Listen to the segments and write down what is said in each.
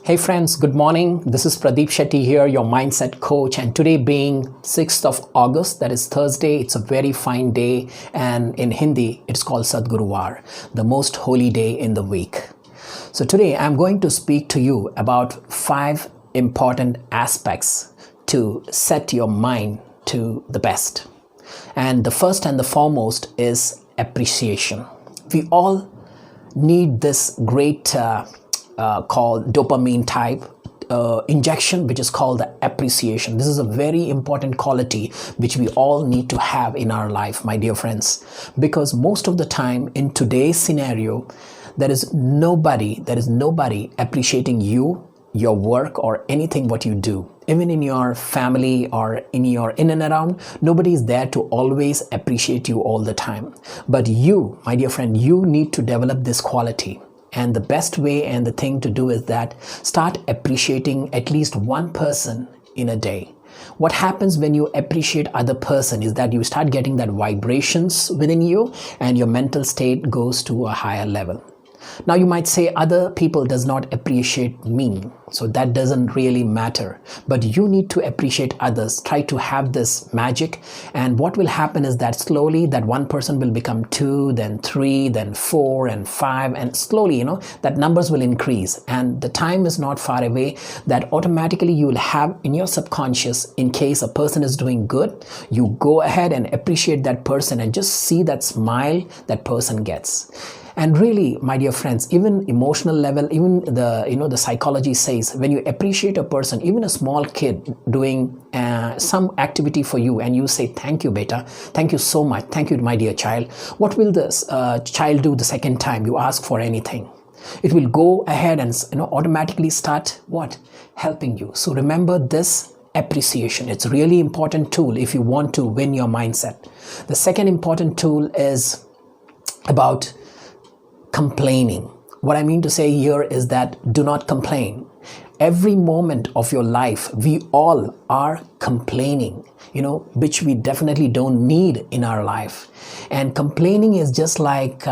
Hey friends, good morning. This is Pradeep Shetty here, your mindset coach. And today being 6th of August, that is Thursday, it's a very fine day. And in Hindi, it's called Sadguruvar, the most holy day in the week. So today I'm going to speak to you about 5 important aspects to set your mind to the best. And the first and the foremost is appreciation. We all need this great called dopamine type injection, which is called the appreciation. This is a very important quality which we all need to have in our life, my dear friends, because most of the time in today's scenario, there is nobody appreciating you, your work, or anything what you do. Even in your family or in and around, nobody is there to always appreciate you all the time. But you, my dear friend, you need to develop this quality. And the best way and the thing to do is that start appreciating at least one person in a day. What happens when you appreciate other person is that you start getting that vibrations within you and your mental state goes to a higher level. Now you might say other people does not appreciate me, so that doesn't really matter. But you need to appreciate others. Try to have this magic, and what will happen is that slowly that one person will become 2, then 3, then 4 and 5, and slowly, that numbers will increase. And the time is not far away that automatically you will have in your subconscious, in case a person is doing good, you go ahead and appreciate that person and just see that smile that person gets. And really, my dear friends, even emotional level, even the psychology says when you appreciate a person, even a small kid doing some activity for you, and you say, "Thank you, beta. Thank you so much. Thank you, my dear child." What will this child do the second time you ask for anything? It will go ahead and automatically start what? Helping you. So remember this appreciation. It's a really important tool if you want to win your mindset. The second important tool is about complaining. What I mean to say here is that do not complain. Every moment of your life, we all are complaining, which we definitely don't need in our life. And complaining is just like,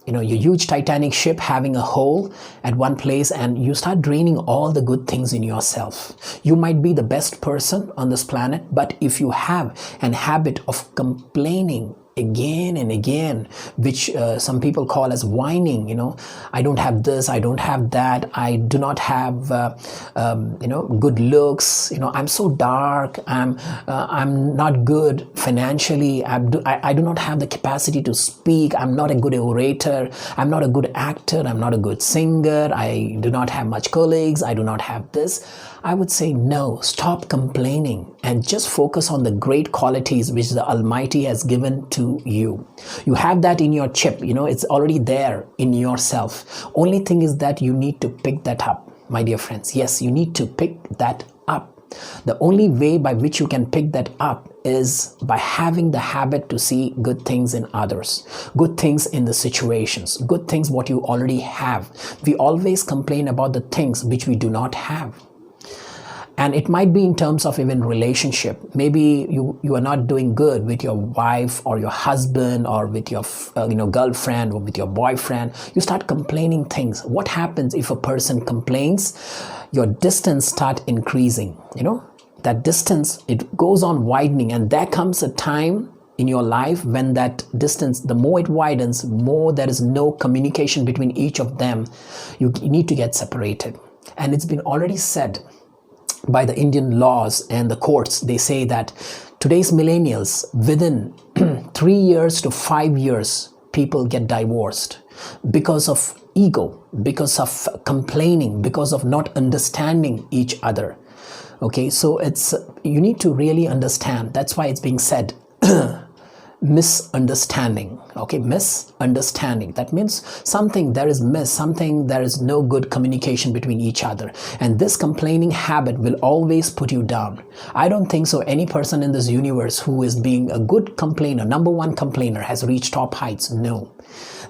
your huge Titanic ship having a hole at one place, and you start draining all the good things in yourself. You might be the best person on this planet, but if you have an habit of complaining again and again, which some people call as whining, I don't have this, I don't have that, I do not have good looks, I'm so dark, I'm not good financially, I do not have the capacity to speak, I'm not a good orator, I'm not a good actor, I'm not a good singer, I do not have much colleagues, I do not have this. I would say no, stop complaining and just focus on the great qualities which the Almighty has given to you. You have that in your chip, it's already there in yourself. Only thing is that you need to pick that up, my dear friends. Yes, you need to pick that up. The only way by which you can pick that up is by having the habit to see good things in others, good things in the situations, good things what you already have. We always complain about the things which we do not have. And it might be in terms of even relationship. Maybe you are not doing good with your wife or your husband or with your girlfriend or with your boyfriend. You start complaining things. What happens if a person complains? Your distance start increasing. That distance, it goes on widening, and there comes a time in your life when that distance, the more it widens, more there is no communication between each of them. You need to get separated. And it's been already said by the Indian laws and the courts. They say that today's millennials, within 3 years to 5 years, people get divorced because of ego, because of complaining, because of not understanding each other. Okay, so you need to really understand. That's why it's being said misunderstanding. Okay, misunderstanding. That means there is no good communication between each other. And this complaining habit will always put you down. I don't think so any person in this universe who is being a good complainer, number one complainer, has reached top heights. No.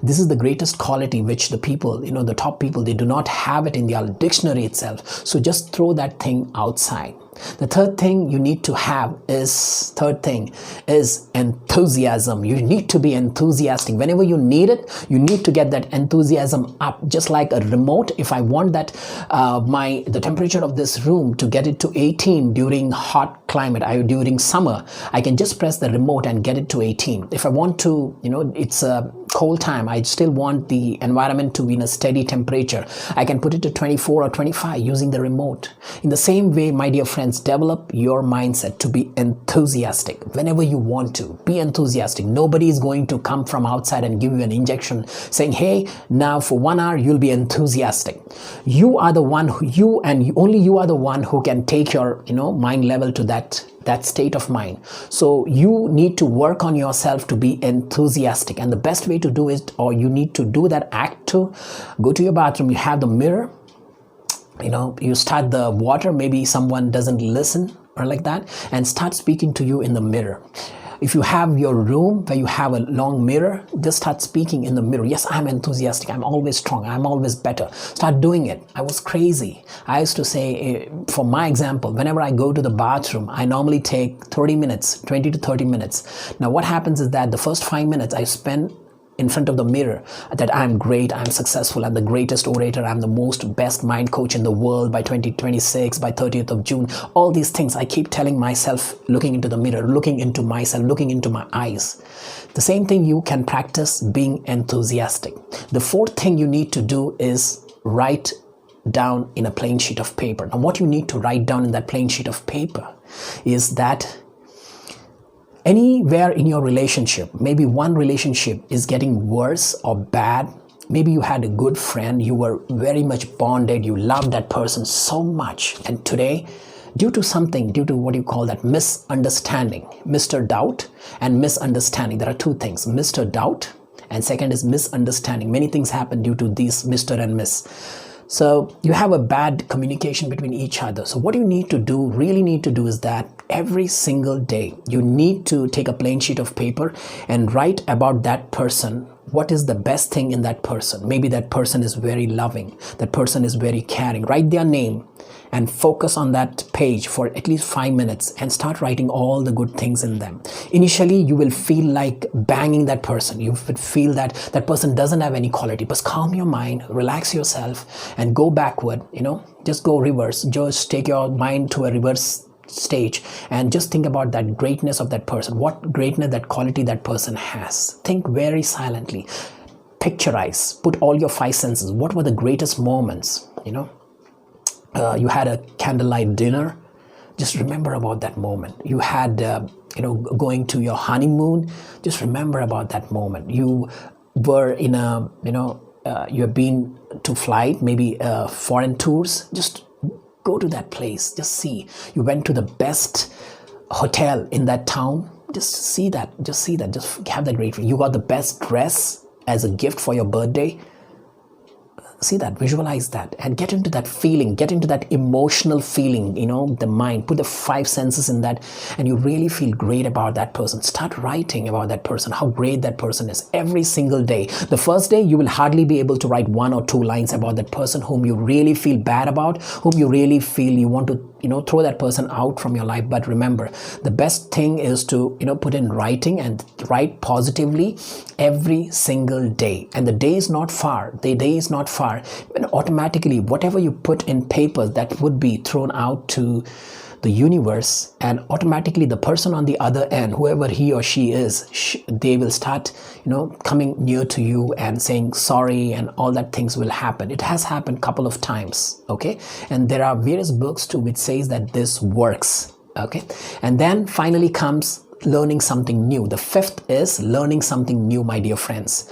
This is the greatest quality which the people, the top people, they do not have it in their dictionary itself. So just throw that thing outside. The third thing you need to have is enthusiasm. You need to be enthusiastic. Whenever you need it, you need to get that enthusiasm up. Just like a remote, if I want that the temperature of this room to get it to 18 during hot climate, during summer, I can just press the remote and get it to 18. If I want to, it's a cold time, I still want the environment to be in a steady temperature, I can put it to 24 or 25 using the remote. In the same way, my dear friends, develop your mindset to be enthusiastic. Whenever you want to, be enthusiastic. Nobody is going to come from outside and give you an injection saying, hey, now for 1 hour you'll be enthusiastic. You are the one only you are the one who can take your mind level to that state of mind. So you need to work on yourself to be enthusiastic, and the best way to do it, or you need to do that act, to go to your bathroom, you have the mirror, you start the water, maybe someone doesn't listen or like that, and start speaking to you in the mirror. If you have your room where you have a long mirror, just start speaking in the mirror. Yes, I'm enthusiastic. I'm always strong. I'm always better. Start doing it. I was crazy. I used to say, for my example, whenever I go to the bathroom, I normally take 20 to 30 minutes. Now, what happens is that the first 5 minutes I spend in front of the mirror, that I'm great, I'm successful, I'm the greatest orator, I'm the best mind coach in the world by 2026, by 30th of June. All these things I keep telling myself, looking into the mirror, looking into myself, looking into my eyes. The same thing you can practice being enthusiastic. The fourth thing you need to do is write down in a plain sheet of paper. Now, what you need to write down in that plain sheet of paper is that anywhere in your relationship, maybe one relationship is getting worse or bad. Maybe you had a good friend, you were very much bonded, you loved that person so much, and today, due to what you call that misunderstanding, Mr. Doubt and misunderstanding, there are two things, Mr. Doubt, and second is misunderstanding. Many things happen due to these Mr. and Miss. So you have a bad communication between each other. So what you really need to do is that every single day, you need to take a plain sheet of paper and write about that person. What is the best thing in that person? Maybe that person is very loving. That person is very caring. Write their name and focus on that page for at least 5 minutes and start writing all the good things in them. Initially, you will feel like banging that person. You would feel that that person doesn't have any quality, but calm your mind, relax yourself and go backward, just go reverse. Just take your mind to a reverse stage and just think about that greatness of that person, what greatness, that quality that person has. Think very silently, picturize, put all your 5 senses. What were the greatest moments? You had a candlelight dinner, just remember about that moment. You had going to your honeymoon, just remember about that moment. You were in a you have been to flight, maybe foreign tours, just go to that place, just see. You went to the best hotel in that town, just see that, just have that great. You got the best dress as a gift for your birthday. See that, visualize that, and get into that feeling, get into that emotional feeling, the mind, put the 5 senses in that, and you really feel great about that person. Start writing about that person, how great that person is every single day. The first day, you will hardly be able to write 1 or 2 lines about that person whom you really feel bad about, whom you really feel you want to throw that person out from your life. But remember, the best thing is to put in writing and write positively every single day. And the day is not far, and automatically whatever you put in paper, that would be thrown out to the universe, and automatically the person on the other end, whoever he or she is, they will start coming near to you and saying sorry, and all that things will happen. It has happened a couple of times, okay? And there are various books too which says that this works, okay? And then finally comes learning something new. The 5th is learning something new, my dear friends.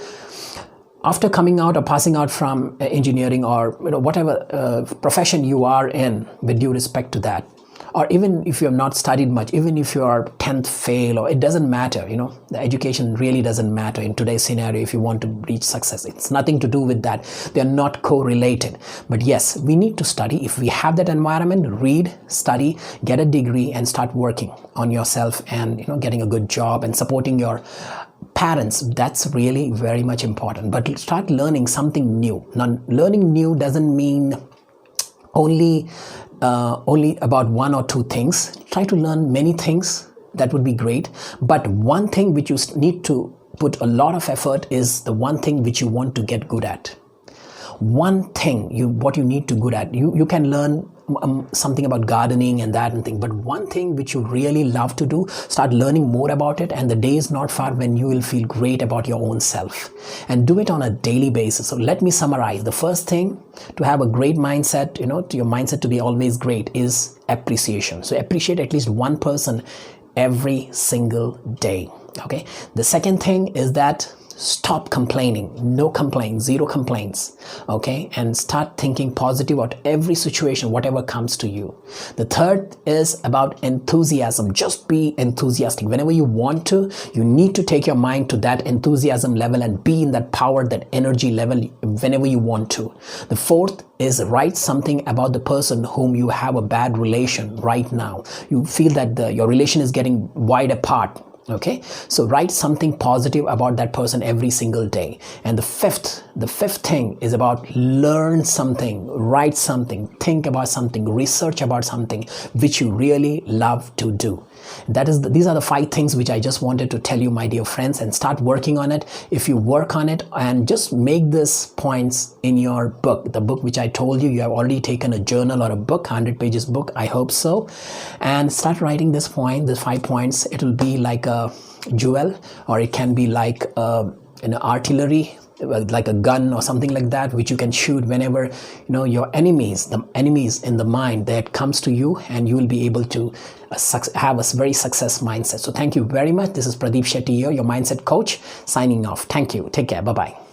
After coming out or passing out from engineering or whatever profession you are in, with due respect to that, or even if you have not studied much, even if you are 10th fail, or it doesn't matter, the education really doesn't matter in today's scenario if you want to reach success. It's nothing to do with that. They're not correlated. But yes, we need to study. If we have that environment, read, study, get a degree, and start working on yourself and getting a good job and supporting your parents. That's really very much important. But start learning something new. Now, learning new doesn't mean only only about one or two things. Try to learn many things. That would be great. But one thing which you need to put a lot of effort is the one thing which you want to get good at. One thing what you need to good at. You can learn something about gardening and that and thing, but one thing which you really love to do, start learning more about it, and the day is not far when you will feel great about your own self, and do it on a daily basis. So let me summarize. The first thing to have a great mindset, to your mindset to be always great, is appreciation. So appreciate at least one person every single day. Okay. The second thing is that stop complaining. No complaints, zero complaints. Okay. And start thinking positive about every situation, whatever comes to you. The third is about enthusiasm. Just be enthusiastic. Whenever you want to, you need to take your mind to that enthusiasm level and be in that power, that energy level whenever you want to. The fourth is write something about the person whom you have a bad relation right now. You feel that your relation is getting wide apart. Okay, so write something positive about that person every single day. And the fifth thing is about learn something, write something, think about something, research about something which you really love to do. These are the 5 things which I just wanted to tell you, my dear friends, and start working on it. If you work on it and just make these points in your book, the book which I told you, you have already taken a journal or a book, 100 pages book, I hope so, and start writing this 5 points. It will be like a jewel, or it can be like an artillery, like a gun or something like that, which you can shoot whenever your enemies, the enemies in the mind, that comes to you, and you will be able to have a very success mindset. So thank you very much. This is Pradeep Shetty here, your mindset coach, signing off. Thank you. Take care. Bye-bye.